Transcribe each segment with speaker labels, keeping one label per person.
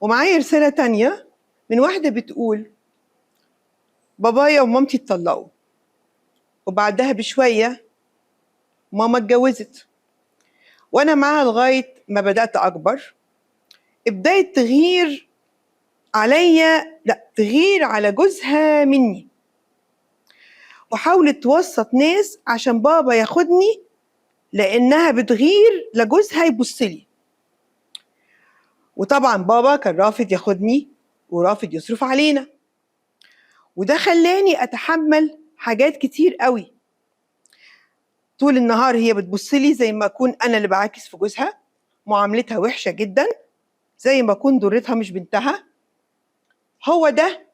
Speaker 1: ومعايا رسالة تانية من واحدة بتقول: بابايا ومامتي اتطلقوا، وبعدها بشوية ماما اتجوزت، وأنا معاها لغاية ما بدأت أكبر. ابتدت تغير عليا، لا تغير على جوزها مني، وحاولت توسط ناس عشان بابا ياخدني، لأنها بتغير لجوزها يبصلي. وطبعا بابا كان رافض ياخدني ورافض يصرف علينا، وده خلاني أتحمل حاجات كتير قوي. طول النهار هي بتبصلي زي ما أكون أنا اللي بعاكس في جوزها، معاملتها وحشة جدا، زي ما أكون ضرتها مش بنتها. هو ده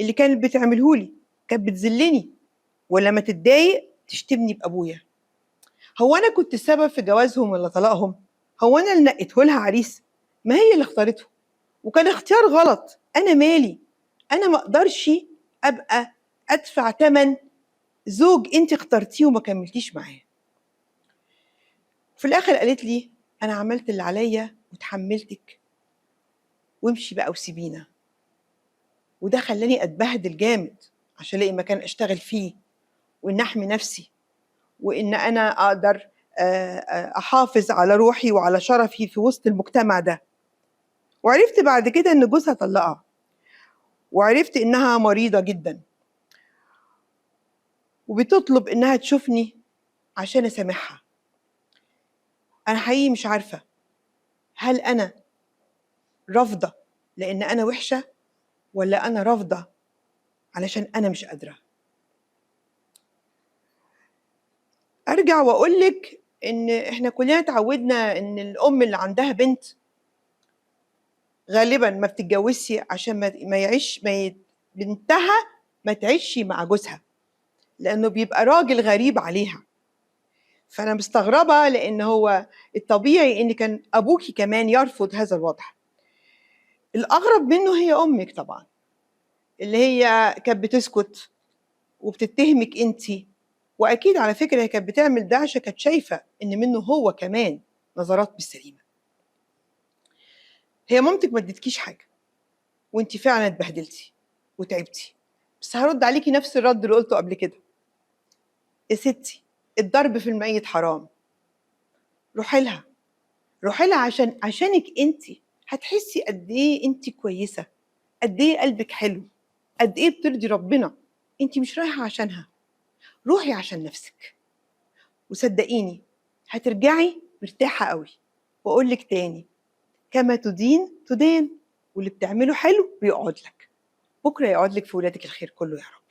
Speaker 1: اللي كانت بتعملهولي، كانت بتذلني، ولما تتضايق تشتمني بأبويا. هو أنا كنت السبب في جوازهم ولا طلاقهم؟ هو أنا اللي نقيته لها عريس؟ ما هي اللي اختارته، وكان اختيار غلط. أنا مالي؟ أنا ما أقدرش أبقى أدفع تمن زوج أنت اخترتيه وما كملتيش معاه. في الآخر قالت لي: أنا عملت اللي عليا وتحملتك، وامشي بقى وسيبينا. وده خلاني أتبهدل جامد عشان ألاقي مكان أشتغل فيه، وإن أحمي نفسي، وإن أنا أقدر أحافظ على روحي وعلى شرفي في وسط المجتمع ده. وعرفت بعد كده إن جوزها طلقها، وعرفت إنها مريضة جدا، وبتطلب إنها تشوفني عشان أسامحها. أنا حقيقي مش عارفة، هل أنا رافضة لأن أنا وحشة، ولا أنا رافضة علشان أنا مش قادرة؟ أرجع وأقولك إن إحنا كلنا اتعودنا إن الأم اللي عندها بنت غالبا ما بتتجوزش عشان بنتها ما تعيش مع جوزها، لأنه بيبقى راجل غريب عليها. فأنا مستغربة، لأن هو الطبيعي إن كان أبوكي كمان يرفض هذا الوضع. الأغرب منه هي أمك طبعا، اللي هي كانت بتسكت وبتتهمك انتي، واكيد على فكره هي كانت بتعمل ده عشان كانت شايفه ان منه هو كمان نظرات مش سليمه. هي مامتك ما ادتكيش حاجه، وانتي فعلا اتبهدلتي وتعبتي، بس هرد عليكي نفس الرد اللي قلته قبل كده: يا ستي، الضرب في الميت حرام. روحي لها، روحي لها عشانك انتي، هتحسي قد ايه انتي كويسه، قد ايه قلبك حلو، قد ايه بترضي ربنا. انتي مش رايحه عشانها، روحي عشان نفسك، وصدقيني هترجعي مرتاحة قوي. وأقول لك تاني: كما تدين تدان، واللي بتعمله حلو بيقعد لك، بكرة يقعد لك في ولادك الخير كله يا رب.